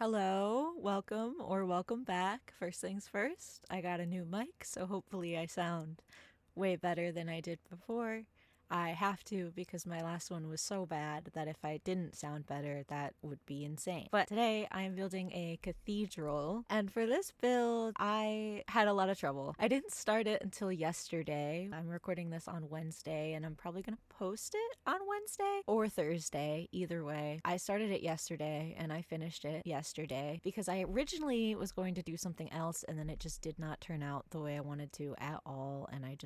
Hello, welcome or welcome back. First things first, I got a new mic, so hopefully I sound way better than I did before. I have to because my last one was so bad that if I didn't sound better, that would be insane. But today I am building a cathedral, and for this build, I had a lot of trouble. I didn't start it until yesterday. I'm recording this on Wednesday, and I'm probably gonna post it on Wednesday or Thursday, either way. I started it yesterday and I finished it yesterday because I originally was going to do something else, and then it just did not turn out the way I wanted to at all, and I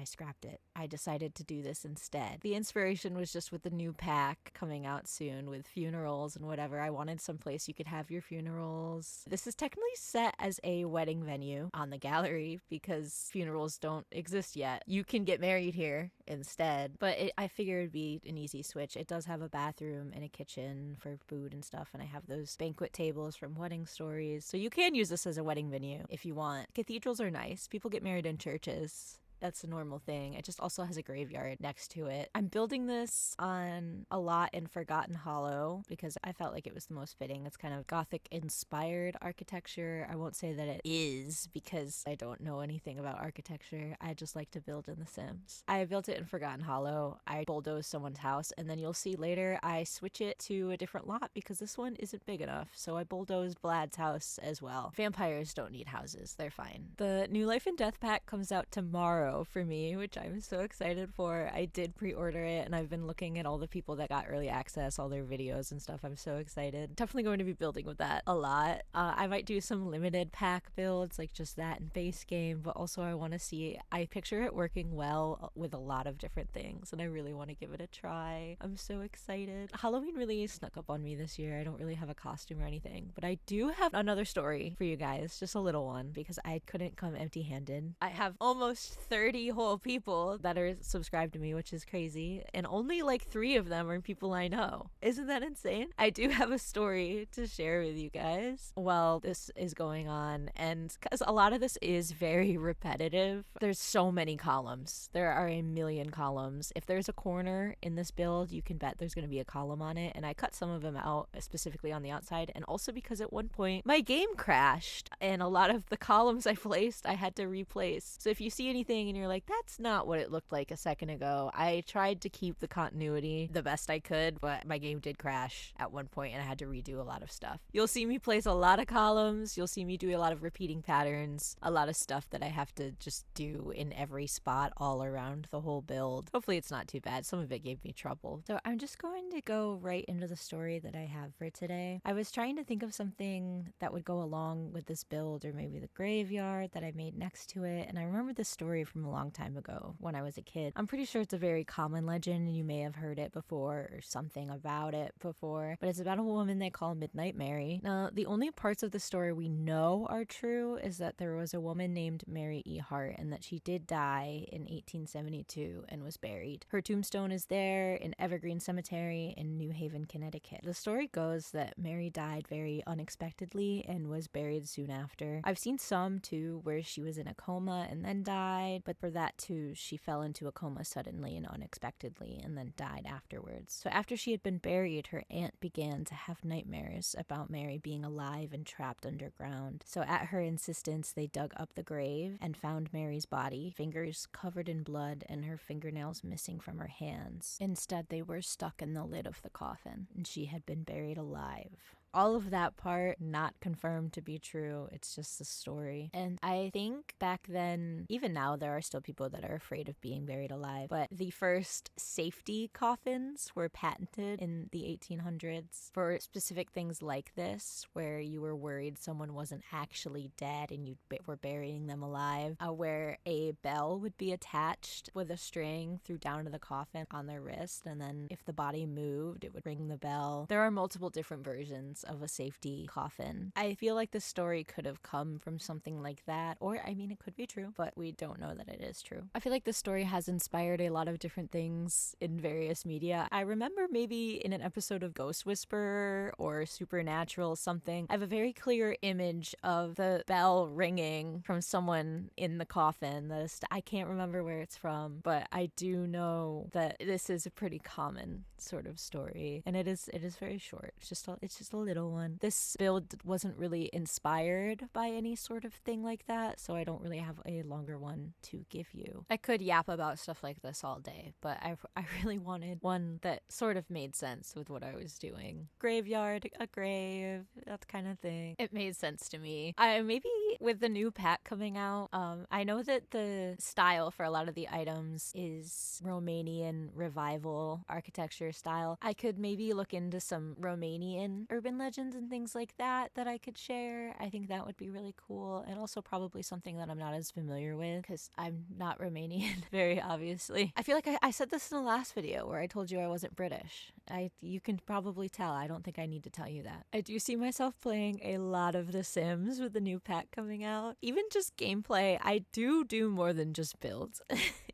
scrapped it. I decided to do this instead. The inspiration was just with the new pack coming out soon with funerals and whatever. I wanted some place you could have your funerals. This is technically set as a wedding venue on the gallery because funerals don't exist yet. You can get married here instead, but I figured it'd be an easy switch. It does have a bathroom and a kitchen for food and stuff, and I have those banquet tables from Wedding Stories, so you can use this as a wedding venue if you want. Cathedrals are nice. People get married in churches. That's a normal thing. It just also has a graveyard next to it. I'm building this on a lot in Forgotten Hollow because I felt like it was the most fitting. It's kind of Gothic inspired architecture. I won't say that it is because I don't know anything about architecture. I just like to build in The Sims. I built it in Forgotten Hollow. I bulldozed someone's house, and then you'll see later I switch it to a different lot because this one isn't big enough. So I bulldozed Vlad's house as well. Vampires don't need houses. They're fine. The New Life and Death pack comes out tomorrow for me, which I'm so excited for. I did pre-order it, and I've been looking at all the people that got early access, all their videos and stuff. I'm so excited. Definitely going to be building with that a lot. I might do some limited pack builds, like just that and base game, but also I picture it working well with a lot of different things, and I really want to give it a try. I'm so excited. Halloween really snuck up on me this year. I don't really have a costume or anything, but I do have another story for you guys, just a little one, because I couldn't come empty-handed. I have almost 30 whole people that are subscribed to me, which is crazy, and only like 3 of them are people I know. Isn't that insane? I do have a story to share with you guys while this is going on, and because a lot of this is very repetitive. There's so many columns. There are a million columns. If there's a corner in this build, you can bet there's going to be a column on it, and I cut some of them out specifically on the outside, and also because at one point my game crashed and a lot of the columns I placed I had to replace. So if you see anything and you're like, that's not what it looked like a second ago, I tried to keep the continuity the best I could, but my game did crash at one point and I had to redo a lot of stuff. You'll see me place a lot of columns. You'll see me do a lot of repeating patterns, a lot of stuff that I have to just do in every spot all around the whole build. Hopefully it's not too bad. Some of it gave me trouble. So I'm just going to go right into the story that I have for today. I was trying to think of something that would go along with this build, or maybe the graveyard that I made next to it, and I remember this story from a long time ago when I was a kid. I'm pretty sure it's a very common legend and you may have heard it before or something about it before, but it's about a woman they call Midnight Mary. Now, the only parts of the story we know are true is that there was a woman named Mary E. Hart and that she did die in 1872 and was buried. Her tombstone is there in Evergreen Cemetery in New Haven, Connecticut. The story goes that Mary died very unexpectedly and was buried soon after. I've seen some too where she was in a coma and then died, but for that too, she fell into a coma suddenly and unexpectedly and then died afterwards. So after she had been buried, her aunt began to have nightmares about Mary being alive and trapped underground. So at her insistence, they dug up the grave and found Mary's body, fingers covered in blood and her fingernails missing from her hands. Instead, they were stuck in the lid of the coffin, and she had been buried alive. All of that part not confirmed to be true. It's just a story. And I think back then, even now, there are still people that are afraid of being buried alive. But the first safety coffins were patented in the 1800s for specific things like this, where you were worried someone wasn't actually dead and you were burying them alive, where a bell would be attached with a string through down to the coffin on their wrist. And then if the body moved, it would ring the bell. There are multiple different versions of a safety coffin. I feel like the story could have come from something like that, or I mean, it could be true, but we don't know that it is true. I feel like the story has inspired a lot of different things in various media. I remember maybe in an episode of Ghost Whisperer or Supernatural something, I have a very clear image of the bell ringing from someone in the coffin. I can't remember where it's from, but I do know that this is a pretty common sort of story, and it is very short. It's just a little one. This build wasn't really inspired by any sort of thing like that, so I don't really have a longer one to give you. I could yap about stuff like this all day, but I really wanted one that sort of made sense with what I was doing. Graveyard, a grave, that kind of thing. It made sense to me. Maybe with the new pack coming out, I know that the style for a lot of the items is Romanian revival architecture style. I could maybe look into some Romanian urban legends and things like that I could share. I think that would be really cool, and also probably something that I'm not as familiar with because I'm not Romanian, very obviously. I feel like I said this in the last video where I told you I wasn't British. You can probably tell. I don't think I need to tell you that. I do see myself playing a lot of The Sims with the new pack coming out. Even just gameplay, I do more than just builds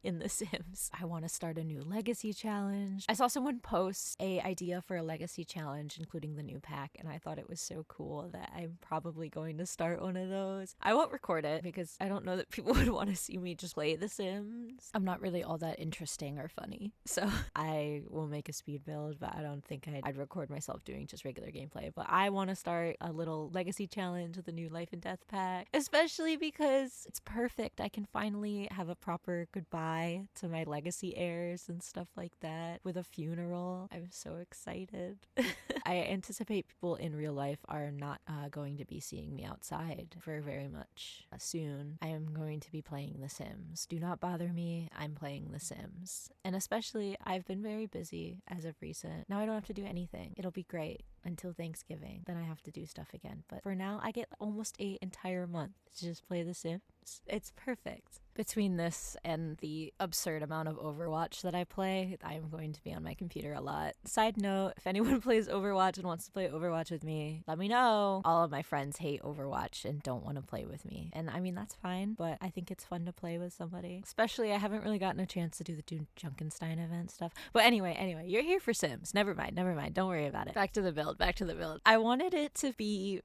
in The Sims. I want to start a new legacy challenge. I saw someone post a idea for a legacy challenge including the new pack, and I thought it was so cool that I'm probably going to start one of those. I won't record it because I don't know that people would want to see me just play The Sims. I'm not really all that interesting or funny, so I will make a speed build, but I don't think I'd record myself doing just regular gameplay. But I want to start a little legacy challenge with the new life and death pack, especially because it's perfect. I can finally have a proper goodbye to my legacy heirs and stuff like that with a funeral. I'm so excited. I anticipate people in real life are not going to be seeing me outside for very much soon. I am going to be playing The Sims. Do not bother me. I'm playing The Sims. And especially, I've been very busy as of recent. Now I don't have to do anything. It'll be great until Thanksgiving. Then I have to do stuff again. But for now, I get almost an entire month to just play The Sims. It's perfect. Between this and the absurd amount of Overwatch that I play, I'm going to be on my computer a lot. Side note, if anyone plays Overwatch and wants to play Overwatch with me, let me know. All of my friends hate Overwatch and don't want to play with me. And I mean, that's fine, but I think it's fun to play with somebody. Especially, I haven't really gotten a chance to do the Dune Junkenstein event stuff. But anyway, you're here for Sims. Never mind. Don't worry about it. Back to the build. I wanted it to feel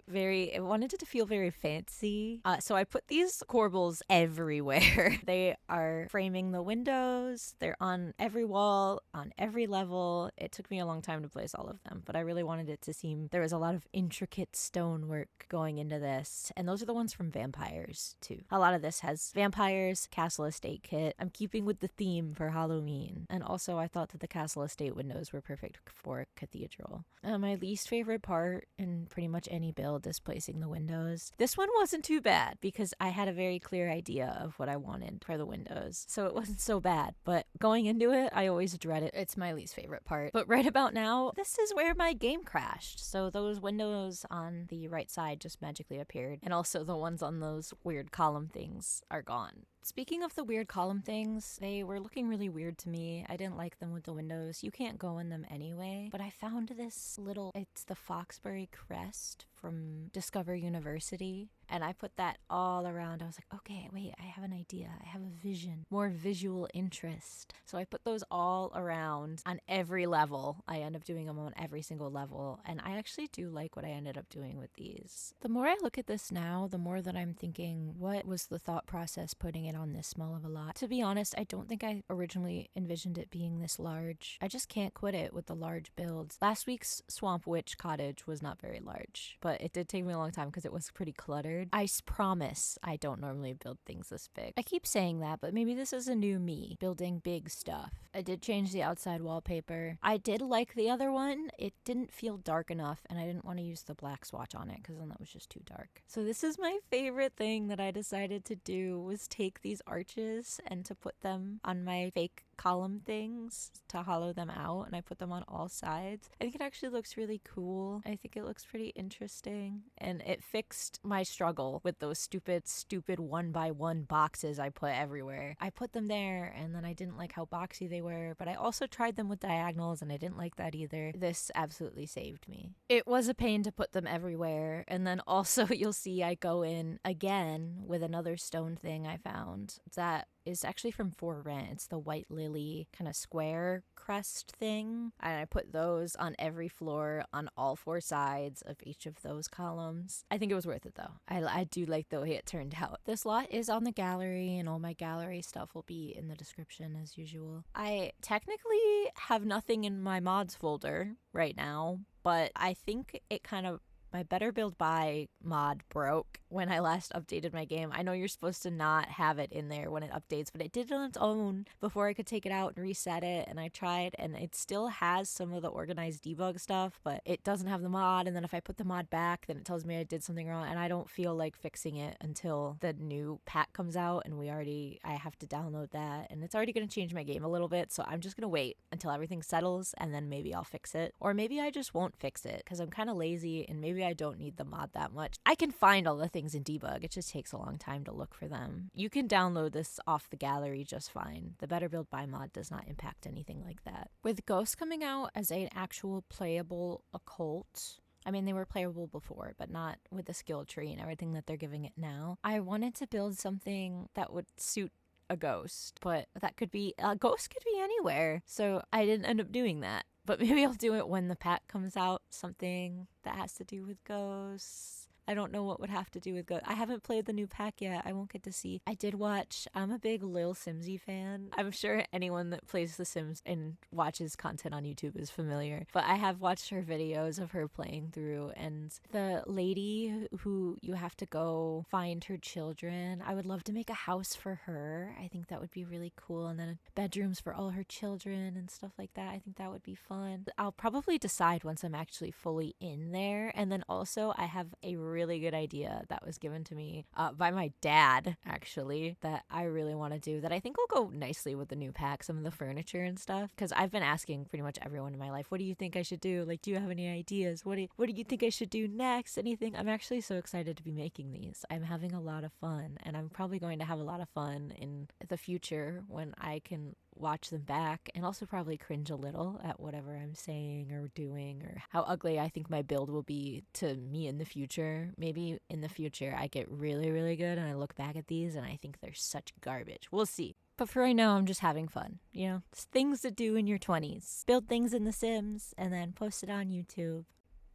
very fancy. So I put these corbels everywhere. They are framing the windows. They're on every wall, on every level. It took me a long time to place all of them, but I really wanted it to seem there was a lot of intricate stonework going into this. And those are the ones from Vampires, too. A lot of this has Vampires, Castle Estate kit. I'm keeping with the theme for Halloween. And also, I thought that the Castle Estate windows were perfect for Cathedral. My least favorite part in pretty much any build is placing the windows. This one wasn't too bad because I had a very clear idea of what I wanted for the windows, so it wasn't so bad. But going into it, I always dread it. It's my least favorite part. But right about now, this is where my game crashed. So those windows on the right side just magically appeared, and also the ones on those weird column things are gone. Speaking of the weird column things, they were looking really weird to me. I didn't like them with the windows. You can't go in them anyway. But I found this it's the Foxbury crest from Discover University. And I put that all around. I was like, okay, wait, I have an idea. I have a vision, more visual interest. So I put those all around on every level. I end up doing them on every single level. And I actually do like what I ended up doing with these. The more I look at this now, the more that I'm thinking, what was the thought process putting it on this small of a lot? To be honest, I don't think I originally envisioned it being this large. I just can't quit it with the large builds. Last week's Swamp Witch cottage was not very large, but it did take me a long time because it was pretty cluttered. I promise I don't normally build things this big. I keep saying that, but maybe this is a new me, building big stuff. I did change the outside wallpaper. I did like the other one. It didn't feel dark enough, and I didn't want to use the black swatch on it because then that was just too dark. So this is my favorite thing that I decided to do, was take these arches and to put them on my fake column things to hollow them out, and I put them on all sides. I think it actually looks really cool. I think it looks pretty interesting, and it fixed my struggle with those stupid 1x1 boxes I put everywhere. I put them there, and then I didn't like how boxy they were, but I also tried them with diagonals, and I didn't like that either. This absolutely saved me. It was a pain to put them everywhere, and then also you'll see I go in again with another stone thing I found that is actually from For Rent. It's the white lily kind of square crest thing, and I put those on every floor on all four sides of each of those columns. I think it was worth it though. I do like the way it turned out. This lot is on the gallery, and all my gallery stuff will be in the description as usual. I technically have nothing in my mods folder right now, but I think it kind of, my Better Build By mod broke when I last updated my game. I know you're supposed to not have it in there when it updates, but it did it on its own before I could take it out and reset it, and I tried, and it still has some of the organized debug stuff, but it doesn't have the mod, and then if I put the mod back, then it tells me I did something wrong, and I don't feel like fixing it until the new pack comes out, and I have to download that, and it's already going to change my game a little bit, so I'm just going to wait until everything settles, and then maybe I'll fix it. Or maybe I just won't fix it, because I'm kind of lazy, and maybe I don't need the mod that much. I can find all the things in debug. It just takes a long time to look for them. You can download this off the gallery just fine. The Better Build By mod does not impact anything like that. With Ghosts coming out as an actual playable occult, I mean, they were playable before, but not with the skill tree and everything that they're giving it now. I wanted to build something that would suit a ghost, but that could be, a ghost could be anywhere. So I didn't end up doing that. But maybe I'll do it when the pack comes out, something that has to do with ghosts. I don't know what would have to do with ghosts. I haven't played the new pack yet. I won't get to see. I did watch, I'm a big Lil Simsy fan. I'm sure anyone that plays The Sims and watches content on YouTube is familiar. But I have watched her videos of her playing through, and the lady who you have to go find her children, I would love to make a house for her. I think that would be really cool. And then bedrooms for all her children and stuff like that. I think that would be fun. I'll probably decide once I'm actually fully in there. And then also I have a really good idea that was given to me by my dad, actually, that I really want to do, that I think will go nicely with the new pack, some of the furniture and stuff, because I've been asking pretty much everyone in my life, what do you think I should do? Like, do you have any ideas? What do you think I should do next? Anything? I'm actually so excited to be making these. I'm having a lot of fun, and I'm probably going to have a lot of fun in the future when I can watch them back, and also probably cringe a little at whatever I'm saying or doing, or how ugly I think my build will be to me in the future. Maybe in the future I get really, really good and I look back at these and I think they're such garbage. We'll see. But for right now, I'm just having fun, you know? It's things to do in your 20s. Build things in The Sims and then post it on YouTube.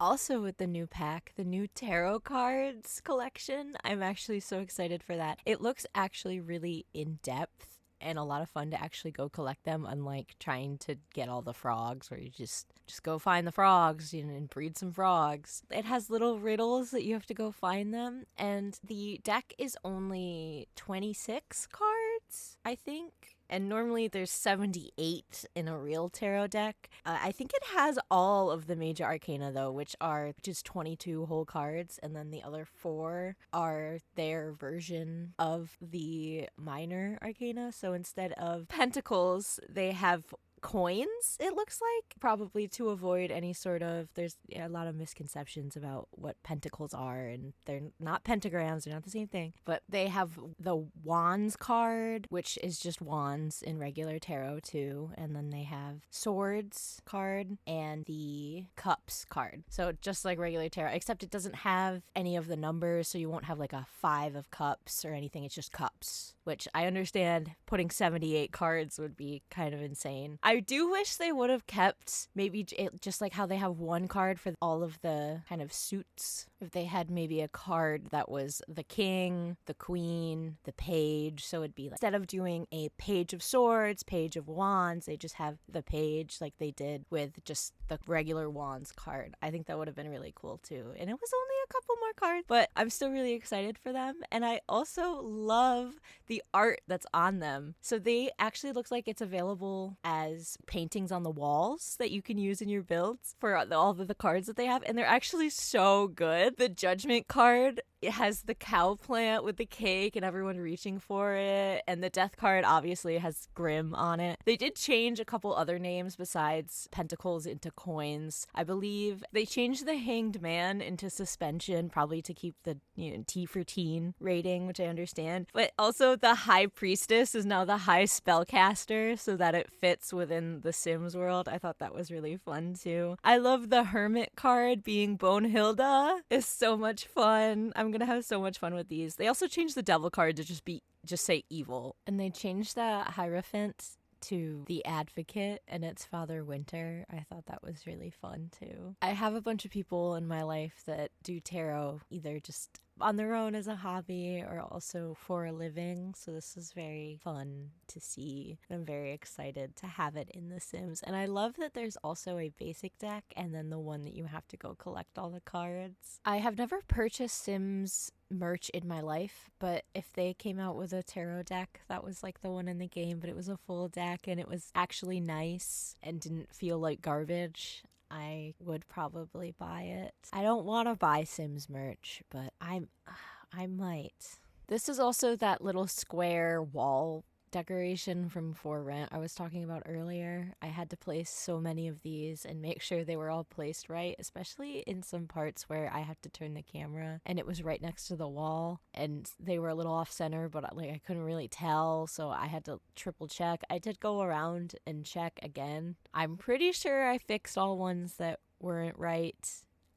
Also with the new pack, the new tarot cards collection, I'm actually so excited for that. It looks actually really in-depth and a lot of fun to actually go collect them, unlike trying to get all the frogs where you just go find the frogs and breed some frogs. It has little riddles that you have to go find them, and the deck is only 26 cards, I think. And normally there's 78 in a real tarot deck. I think it has all of the major arcana though, which is 22 whole cards, and then the other 4 are their version of the minor arcana. So instead of pentacles, they have coins, it looks like, probably to avoid any sort of, there's a lot of misconceptions about what pentacles are, and they're not pentagrams, they're not the same thing, but they have the wands card, which is just wands in regular tarot too, and then they have swords card and the cups card, so just like regular tarot, except it doesn't have any of the numbers, so you won't have like a 5 of cups or anything, it's just cups, which I understand putting 78 cards would be kind of insane. I do wish they would have kept maybe just like how they have one card for all of the kind of suits. If they had maybe a card that was the king, the queen, the page. So it'd be like, instead of doing a page of swords, page of wands, they just have the page like they did with just the regular wands card. I think that would have been really cool too. And it was only a couple more cards, but I'm still really excited for them. And I also love the art that's on them. So they actually looks like it's available as paintings on the walls that you can use in your builds for all of the cards that they have, and they're actually so good. The Judgment card, it has the cow plant with the cake and everyone reaching for it, and the Death card obviously has Grim on it. They did change a couple other names besides pentacles into coins. I believe they changed the Hanged Man into Suspension, probably to keep the T for teen rating, which I understand, but also the High Priestess is now the High Spellcaster, so that it fits within the Sims world. I thought that was really fun too. I love the Hermit card being Bonehilda. It's so much fun. I'm gonna have so much fun with these. They also changed the Devil card to just say evil, and they changed the Hierophant to the Advocate, and it's Father Winter. I thought that was really fun too. I have a bunch of people in my life that do tarot either just on their own as a hobby or also for a living. So this is very fun to see. I'm very excited to have it in The Sims. And I love that there's also a basic deck and then the one that you have to go collect all the cards. I have never purchased Sims merch in my life, but if they came out with a tarot deck that was like the one in the game, but it was a full deck and it was actually nice and didn't feel like garbage, I would probably buy it. I don't want to buy Sims merch, but I might. This is also that little square wall decoration from For Rent I was talking about earlier. I had to place so many of these and make sure they were all placed right, especially in some parts where I had to turn the camera and it was right next to the wall and they were a little off center, but like I couldn't really tell, so I had to triple check. I did go around and check again. I'm pretty sure I fixed all ones that weren't right.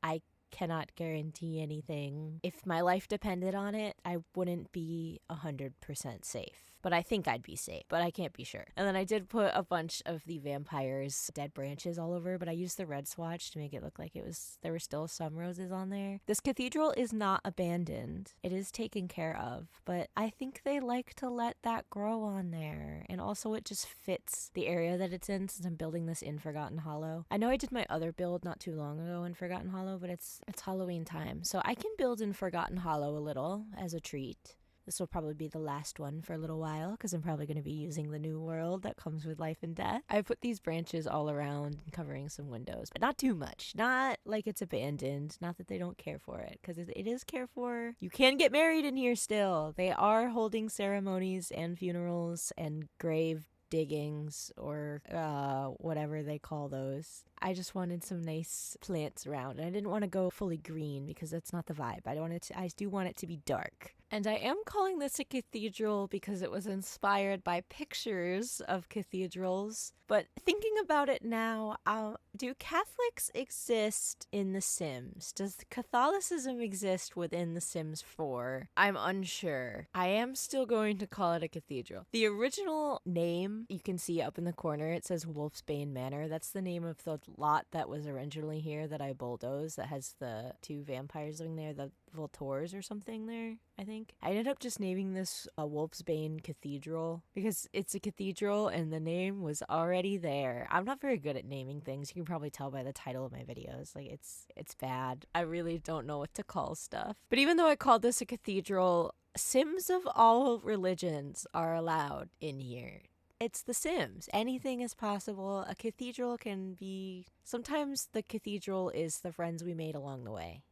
I cannot guarantee anything. If my life depended on it, I wouldn't be 100% safe. But I think I'd be safe, but I can't be sure. And then I did put a bunch of the vampires' dead branches all over, but I used the red swatch to make it look like there were still some roses on there. This cathedral is not abandoned. It is taken care of, but I think they like to let that grow on there. And also it just fits the area that it's in since I'm building this in Forgotten Hollow. I know I did my other build not too long ago in Forgotten Hollow, but it's Halloween time, so I can build in Forgotten Hollow a little as a treat. This will probably be the last one for a little while because I'm probably going to be using the new world that comes with life and death. I put these branches all around and covering some windows, but not too much. Not like it's abandoned. Not that they don't care for it, because it is cared for. You can get married in here still. They are holding ceremonies and funerals and grave diggings or whatever they call those. I just wanted some nice plants around, and I didn't want to go fully green because that's not the vibe. I do want it to be dark. And I am calling this a cathedral because it was inspired by pictures of cathedrals. But thinking about it now, do Catholics exist in The Sims? Does Catholicism exist within The Sims 4? I'm unsure. I am still going to call it a cathedral. The original name, you can see up in the corner, it says Wolfsbane Manor. That's the name of the lot that was originally here that I bulldozed that has the two vampires living there, the Voltors or something there, I think. I ended up just naming this Wolfsbane Cathedral because it's a cathedral and the name was already there. I'm not very good at naming things. You can probably tell by the title of my videos. Like, it's bad. I really don't know what to call stuff. But even though I called this a cathedral, Sims of all religions are allowed in here. It's The Sims. Anything is possible. A cathedral can be... Sometimes the cathedral is the friends we made along the way.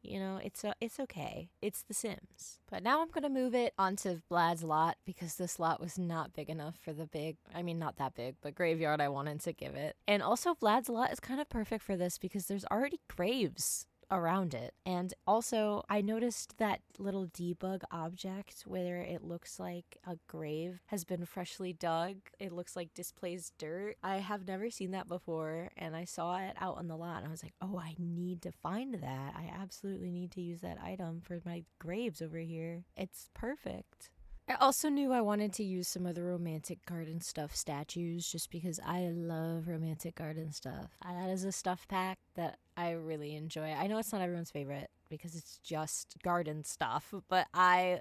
You know, it's okay. It's The Sims. But now I'm going to move it onto Vlad's lot because this lot was not big enough for the not that big, but graveyard I wanted to give it. And also Vlad's lot is kind of perfect for this because there's already graves around it. And also I noticed that little debug object where it looks like a grave has been freshly dug. It looks like displays dirt. I have never seen that before, and I saw it out on the lot and I was like, oh, I need to find that. I absolutely need to use that item for my graves over here. It's perfect. I also knew I wanted to use some of the romantic garden stuff statues just because I love romantic garden stuff. That is a stuff pack that I really enjoy. I know it's not everyone's favorite because it's just garden stuff, but I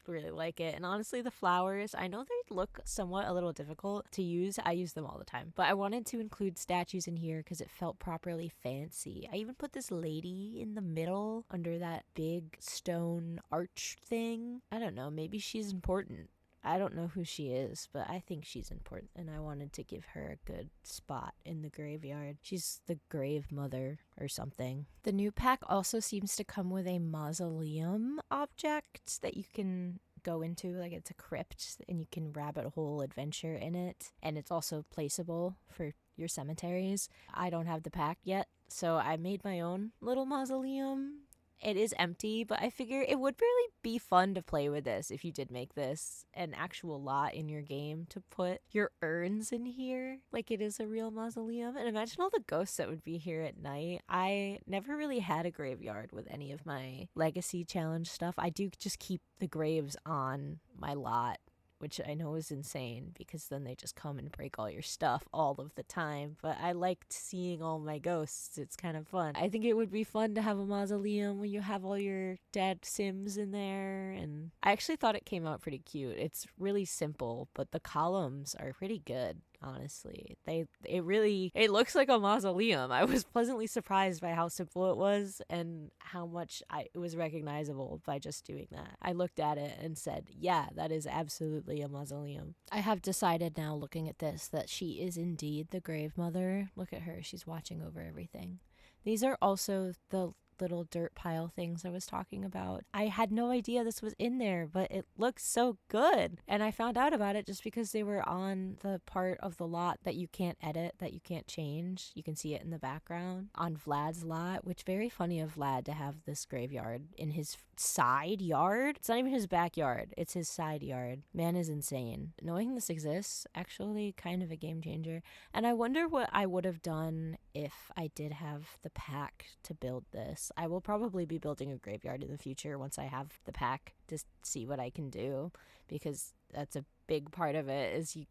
really like it. And honestly, the flowers, I know they look somewhat a little difficult to use. I use them all the time, but I wanted to include statues in here because it felt properly fancy. I even put this lady in the middle under that big stone arch thing. I don't know, maybe she's important. I don't know who she is, but I think she's important, and I wanted to give her a good spot in the graveyard. She's the grave mother or something. The new pack also seems to come with a mausoleum object that you can go into, like it's a crypt, and you can rabbit hole adventure in it, and it's also placeable for your cemeteries. I don't have the pack yet, so I made my own little mausoleum. It is empty, but I figure it would really be fun to play with this if you did make this an actual lot in your game to put your urns in here like it is a real mausoleum. And imagine all the ghosts that would be here at night. I never really had a graveyard with any of my legacy challenge stuff. I do just keep the graves on my lot which I know is insane because then they just come and break all your stuff all of the time. But I liked seeing all my ghosts. It's kind of fun. I think it would be fun to have a mausoleum when you have all your dead Sims in there. And I actually thought it came out pretty cute. It's really simple, but the columns are pretty good. Honestly, it looks like a mausoleum. I was pleasantly surprised by how simple it was and how much it was recognizable by just doing that. I looked at it and said, yeah, that is absolutely a mausoleum. I have decided now, looking at this, that she is indeed the grave mother. Look at her, she's watching over everything. These are also the little dirt pile things I was talking about. I had no idea this was in there, but it looks so good. And I found out about it just because they were on the part of the lot that you can't edit, that you can't change. You can see it in the background on Vlad's lot, which very funny of Vlad to have this graveyard in his side yard. It's not even his backyard, it's his side yard. Man is insane. Knowing this exists, actually kind of a game changer. And I wonder what I would have done if I did have the pack to build this. I will probably be building a graveyard in the future once I have the pack to see what I can do, because that's a big part of it, is you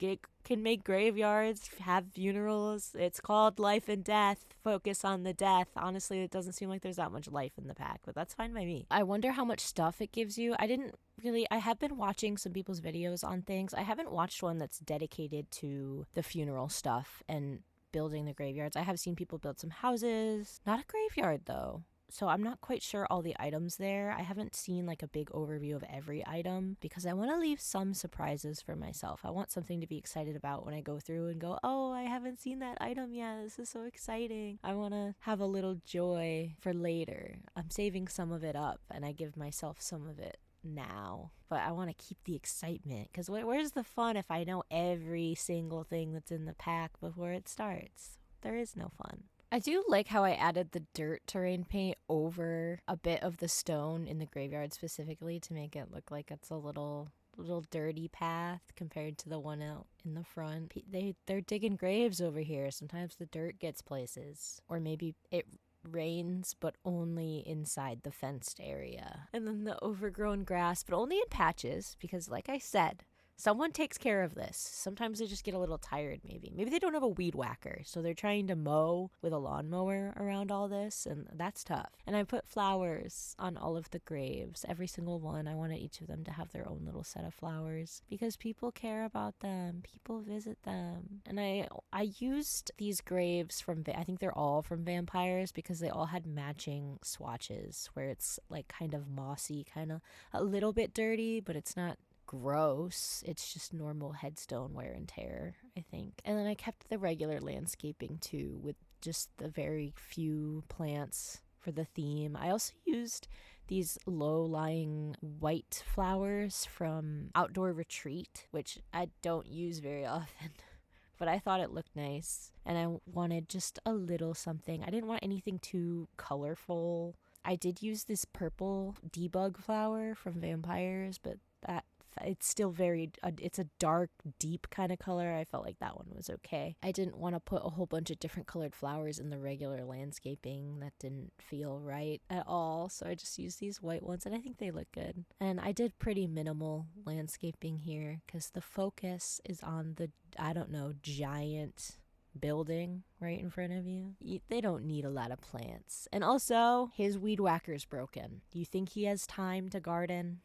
can make graveyards, have funerals. It's called life and death. Focus on the death. Honestly, it doesn't seem like there's that much life in the pack, but that's fine by me. I wonder how much stuff it gives you. I have been watching some people's videos on things. I haven't watched one that's dedicated to the funeral stuff and building the graveyards. I have seen people build some houses. Not a graveyard, though. So I'm not quite sure all the items there. I haven't seen like a big overview of every item because I want to leave some surprises for myself. I want something to be excited about when I go through and go, oh, I haven't seen that item yet. This is so exciting. I want to have a little joy for later. I'm saving some of it up and I give myself some of it now, but I want to keep the excitement, because where's the fun if I know every single thing that's in the pack before it starts? There is no fun. I do like how I added the dirt terrain paint over a bit of the stone in the graveyard specifically to make it look like it's a little dirty path compared to the one out in the front. They're digging graves over here. Sometimes the dirt gets places, or maybe it rains but only inside the fenced area. And then the overgrown grass, but only in patches, because like I said, someone takes care of this. Sometimes they just get a little tired, maybe. Maybe they don't have a weed whacker, so they're trying to mow with a lawnmower around all this, and that's tough. And I put flowers on all of the graves, every single one. I wanted each of them to have their own little set of flowers because people care about them. People visit them. And I used these graves from, I think they're all from vampires, because they all had matching swatches where it's like kind of mossy, kind of a little bit dirty, but it's not gross. It's just normal headstone wear and tear, I think. And then I kept the regular landscaping too, with just the very few plants for the theme. I also used these low-lying white flowers from Outdoor Retreat, which I don't use very often. But I thought it looked nice, and I wanted just a little something. I didn't want anything too colorful. I did use this purple debug flower from Vampires, but it's still it's a dark, deep kind of color. I felt like that one was okay. I didn't want to put a whole bunch of different colored flowers in the regular landscaping. That didn't feel right at all. So I just used these white ones, and I think they look good. And I did pretty minimal landscaping here because the focus is on the, giant building right in front of you. They don't need a lot of plants. And also, his weed whacker's broken. Do you think he has time to garden?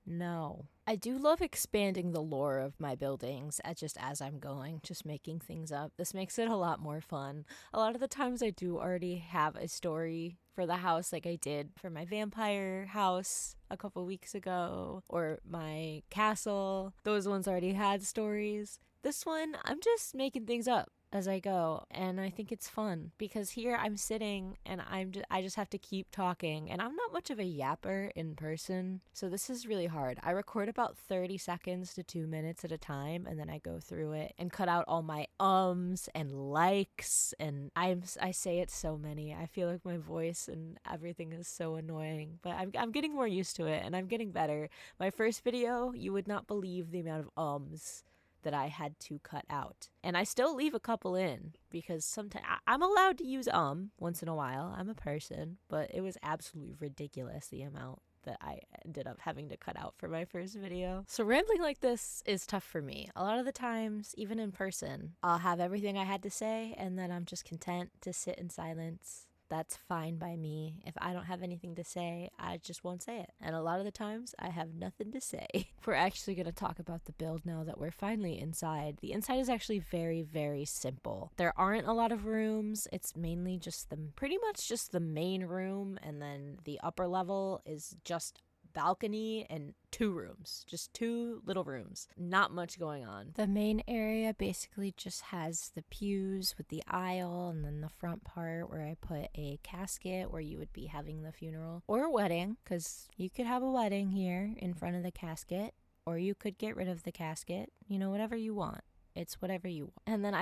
No. I do love expanding the lore of my buildings as I'm going, just making things up. This makes it a lot more fun. A lot of the times I do already have a story for the house, like I did for my vampire house a couple weeks ago, or my castle. Those ones already had stories. This one, I'm just making things up as I go, and I think it's fun because here I'm sitting and I just have to keep talking, and I'm not much of a yapper in person, so this is really hard. I record about 30 seconds to 2 minutes at a time, and then I go through it and cut out all my ums and likes, and I say it so many. I feel like my voice and everything is so annoying, but I'm getting more used to it, and I'm getting better. My first video, you would not believe the amount of ums that I had to cut out. And I still leave a couple in because sometimes I'm allowed to use once in a while. I'm a person, but it was absolutely ridiculous the amount that I ended up having to cut out for my first video. So rambling like this is tough for me. A lot of the times, even in person, I'll have everything I had to say and then I'm just content to sit in silence. That's fine by me. If I don't have anything to say, I just won't say it. And a lot of the times, I have nothing to say. We're actually going to talk about the build now that we're finally inside. The inside is actually very, very simple. There aren't a lot of rooms. It's mainly just pretty much just the main room. And then the upper level is just balcony and 2 rooms, just 2 little rooms, not much going on. The main area basically just has the pews with the aisle, and then the front part where I put a casket where you would be having the funeral or a wedding, because you could have a wedding here in front of the casket, or you could get rid of the casket, whatever you want. It's whatever you want. And then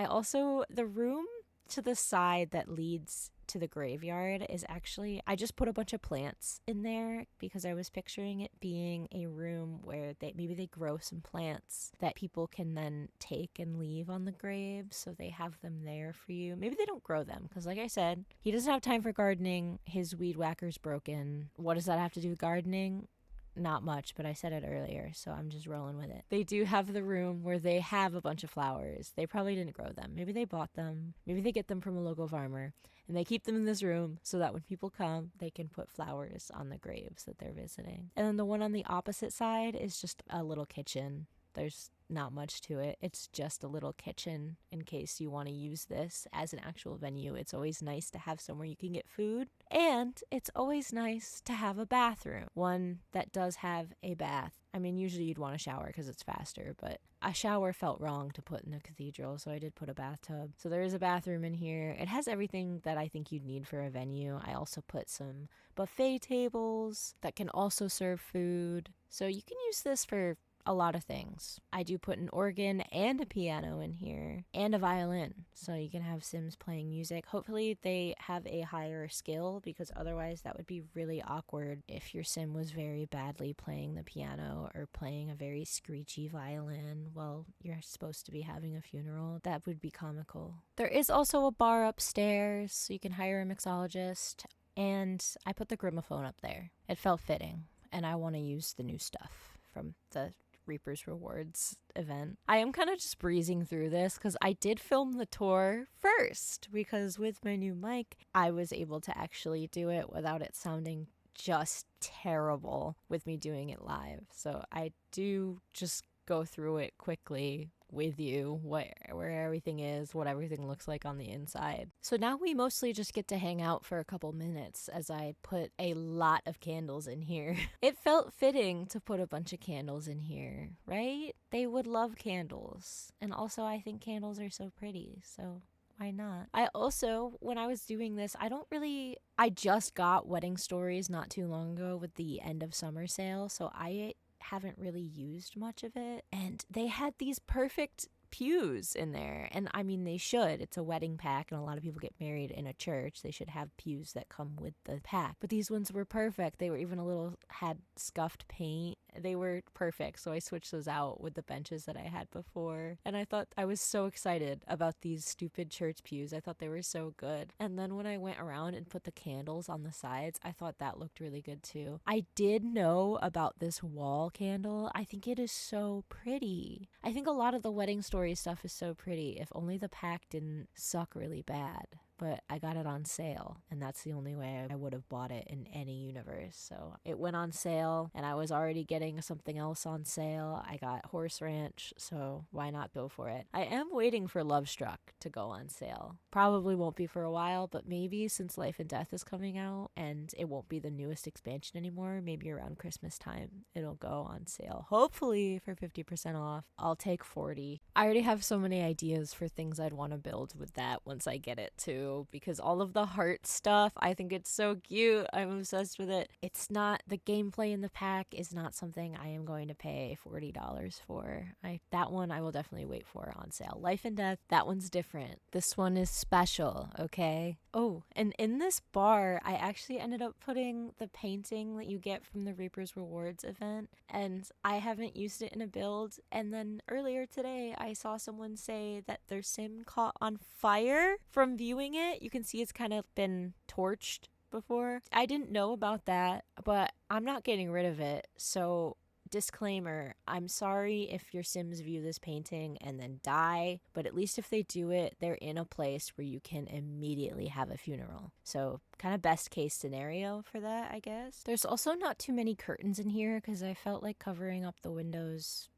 the room to the side that leads to the graveyard is actually, I just put a bunch of plants in there because I was picturing it being a room where maybe they grow some plants that people can then take and leave on the grave, so they have them there for you. Maybe they don't grow them because, like I said, he doesn't have time for gardening. His weed whacker's broken. What does that have to do with gardening? Not much, but I said it earlier, so I'm just rolling with it. They do have the room where they have a bunch of flowers. They probably didn't grow them. Maybe they bought them. Maybe they get them from a local farmer, and they keep them in this room so that when people come, they can put flowers on the graves that they're visiting. And then the one on the opposite side is just a little kitchen. There's not much to it. It's just a little kitchen in case you want to use this as an actual venue. It's always nice to have somewhere you can get food, and it's always nice to have a bathroom, one that does have a bath. I mean, usually you'd want a shower because it's faster, but a shower felt wrong to put in the cathedral, so I did put a bathtub. So there is a bathroom in here. It has everything that I think you'd need for a venue. I also put some buffet tables that can also serve food. So you can use this for a lot of things. I do put an organ and a piano in here and a violin, so you can have Sims playing music. Hopefully they have a higher skill, because otherwise that would be really awkward if your Sim was very badly playing the piano or playing a very screechy violin while you're supposed to be having a funeral. That would be comical. There is also a bar upstairs, so you can hire a mixologist, and I put the gramophone up there. It felt fitting, and I want to use the new stuff from the Reaper's Rewards event. I am kind of just breezing through this because I did film the tour first, because with my new mic, I was able to actually do it without it sounding just terrible with me doing it live. So I do just go through it quickly with you, where everything is, what everything looks like on the inside. So now we mostly just get to hang out for a couple minutes as I put a lot of candles in here. It felt fitting to put a bunch of candles in here, right? They would love candles. And also I think candles are so pretty, so why not? I also, when I was doing this, I just got Wedding Stories not too long ago with the end of summer sale, so I haven't really used much of it, and they had these perfect pews in there, and I mean, they should. It's a wedding pack, and a lot of people get married in a church. They should have pews that come with the pack, but these ones were perfect. They were even had scuffed paint. They were perfect, so I switched those out with the benches that I had before, and I was so excited about these stupid church pews. I thought they were so good. And then when I went around and put the candles on the sides, I thought that looked really good too. I did know about this wall candle. I think it is so pretty. I think a lot of the Wedding Story stuff is so pretty. If only the pack didn't suck really bad. But I got it on sale, and that's the only way I would have bought it in any universe. So it went on sale, and I was already getting something else on sale. I got Horse Ranch, so why not go for it? I am waiting for Love Struck to go on sale. Probably won't be for a while, but maybe since Life and Death is coming out, and it won't be the newest expansion anymore, maybe around Christmas time, it'll go on sale. Hopefully for 50% off. I'll take 40. I already have so many ideas for things I'd want to build with that once I get it too. Because all of the heart stuff, I think it's so cute. I'm obsessed with it. It's not, the gameplay in the pack is not something I am going to pay $40 for. That one I will definitely wait for on sale. Life and Death, that one's different. This one is special, okay? Oh, and in this bar, I actually ended up putting the painting that you get from the Reaper's Rewards event, and I haven't used it in a build. And then earlier today, I saw someone say that their sim caught on fire from viewing it. You can see it's kind of been torched before. I didn't know about that, but I'm not getting rid of it. So, disclaimer, I'm sorry if your Sims view this painting and then die, but at least if they do it, they're in a place where you can immediately have a funeral. So, kind of best case scenario for that, I guess. There's also not too many curtains in here because I felt like covering up the windows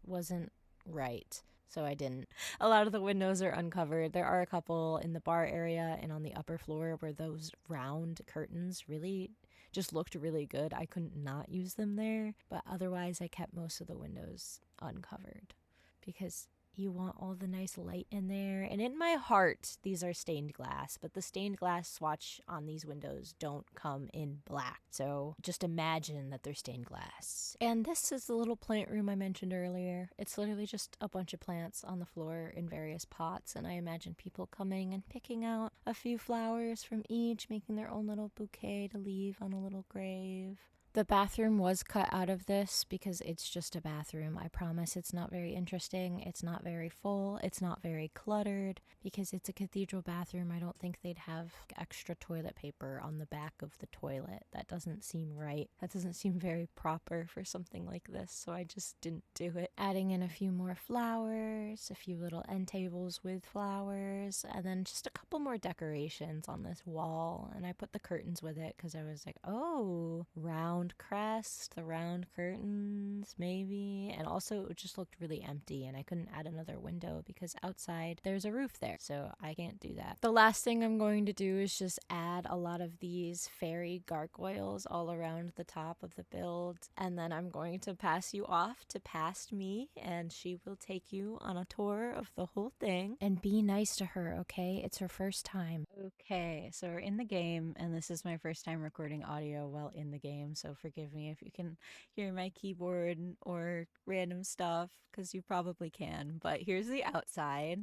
wasn't right. So I didn't. A lot of the windows are uncovered. There are a couple in the bar area and on the upper floor where those round curtains really just looked really good. I couldn't not use them there, but otherwise I kept most of the windows uncovered because you want all the nice light in there. And in my heart, these are stained glass, but the stained glass swatch on these windows don't come in black. So just imagine that they're stained glass. And this is the little plant room I mentioned earlier. It's literally just a bunch of plants on the floor in various pots, and I imagine people coming and picking out a few flowers from each, making their own little bouquet to leave on a little grave. The bathroom was cut out of this because it's just a bathroom. I promise it's not very interesting. It's not very full. It's not very cluttered. Because it's a cathedral bathroom, I don't think they'd have extra toilet paper on the back of the toilet. That doesn't seem right. That doesn't seem very proper for something like this, so I just didn't do it. Adding in a few more flowers, a few little end tables with flowers, and then just a couple more decorations on this wall. And I put the curtains with it because I was like, oh, round crest, the round curtains, maybe. And also it just looked really empty and I couldn't add another window because outside there's a roof there, so I can't do that. The last thing I'm going to do is just add a lot of these fairy gargoyles all around the top of the build, and then I'm going to pass you off to past me and she will take you on a tour of the whole thing. And be nice to her, okay? It's her first time. Okay, so we're in the game, and this is my first time recording audio while in the game, so forgive me if you can hear my keyboard or random stuff, because you probably can. But here's the outside.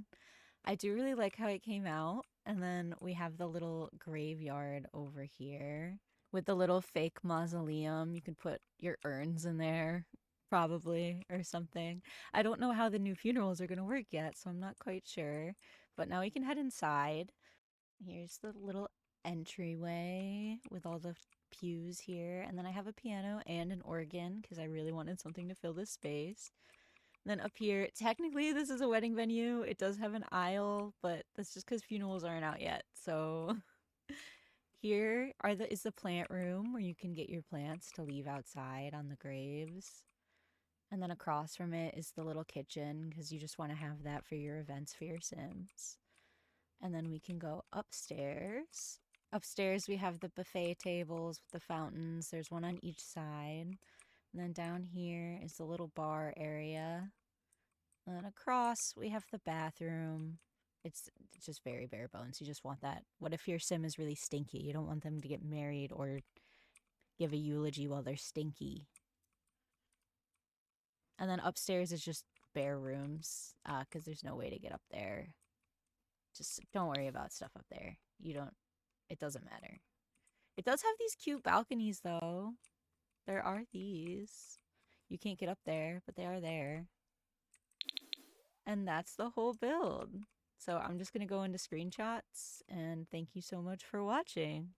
I do really like how it came out, and then we have the little graveyard over here with the little fake mausoleum. You could put your urns in there, probably, or something. I don't know how the new funerals are going to work yet, so I'm not quite sure. But now we can head inside. Here's the little entryway with all the pews here. And then I have a piano and an organ because I really wanted something to fill this space. Then up here, technically this is a wedding venue. It does have an aisle, but that's just because funerals aren't out yet. So here is the plant room where you can get your plants to leave outside on the graves. And then across from it is the little kitchen because you just want to have that for your events for your Sims. And then we can go upstairs. Upstairs we have the buffet tables with the fountains. There's one on each side. And then down here is the little bar area. And then across we have the bathroom. It's just very bare bones. You just want that. What if your Sim is really stinky? You don't want them to get married or give a eulogy while they're stinky. And then upstairs is just bare rooms because there's no way to get up there. Just don't worry about stuff up there. It doesn't matter. It does have these cute balconies though. There are these. You can't get up there, but they are there. And that's the whole build. So I'm just going to go into screenshots and thank you so much for watching.